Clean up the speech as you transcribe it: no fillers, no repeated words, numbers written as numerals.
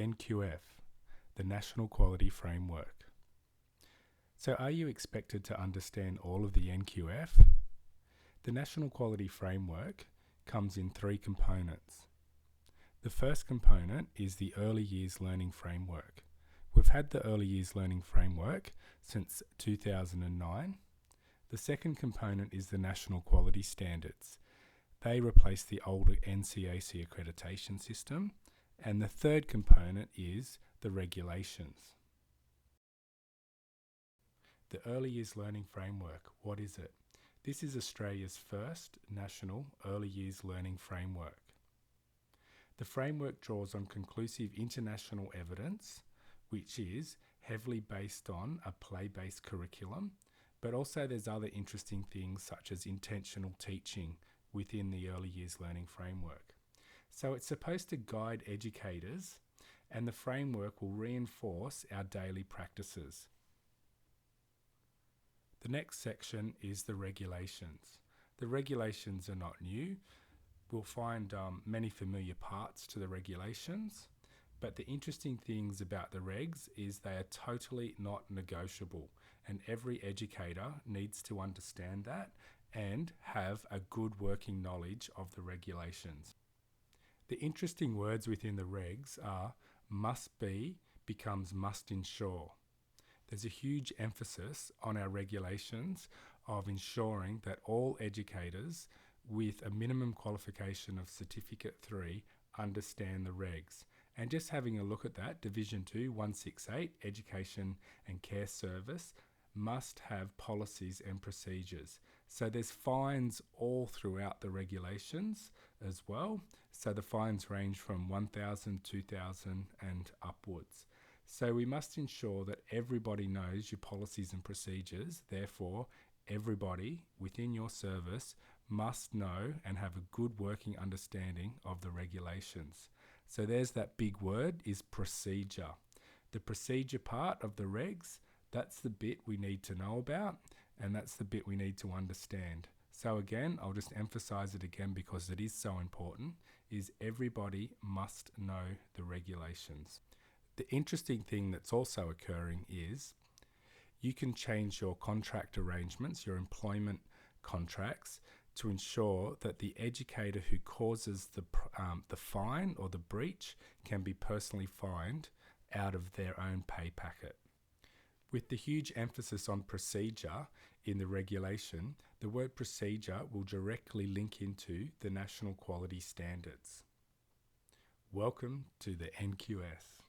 NQF, the National Quality Framework. So are you expected to understand all of the NQF? The National Quality Framework comes in three components. The first component is the Early Years Learning Framework. We've had the Early Years Learning Framework since 2009. The second component is the National Quality Standards. They replace the older NCAC accreditation system. And the third component is the regulations. The Early Years Learning Framework, what is it? This is Australia's first national early years learning framework. The framework draws on conclusive international evidence, which is heavily based on a play-based curriculum, but also there's other interesting things such as intentional teaching within the Early Years Learning Framework. So it's supposed to guide educators, and the framework will reinforce our daily practices. The next section is the regulations. The regulations are not new. We'll find many familiar parts to the regulations, but the interesting things about the regs is they are totally not negotiable, and every educator needs to understand that and have a good working knowledge of the regulations. The interesting words within the regs are must be becomes must ensure. There's a huge emphasis on our regulations of ensuring that all educators with a minimum qualification of Certificate 3 understand the regs. And just having a look at that, Division 2 168, Education and Care Service, must have policies and procedures. So there's fines all throughout the regulations as well. So the fines range from 1,000, 2,000 and upwards. So we must ensure that everybody knows your policies and procedures. Therefore, everybody within your service must know and have a good working understanding of the regulations. So there's that big word is procedure. The procedure part of the regs, that's the bit we need to know about, and that's the bit we need to understand. So again, I'll just emphasize it again because it is so important, is everybody must know the regulations. The interesting thing that's also occurring is you can change your contract arrangements, your employment contracts, to ensure that the educator who causes the fine or the breach can be personally fined out of their own pay packet. With the huge emphasis on procedure in the regulation, the word procedure will directly link into the National Quality Standards. Welcome to the NQF.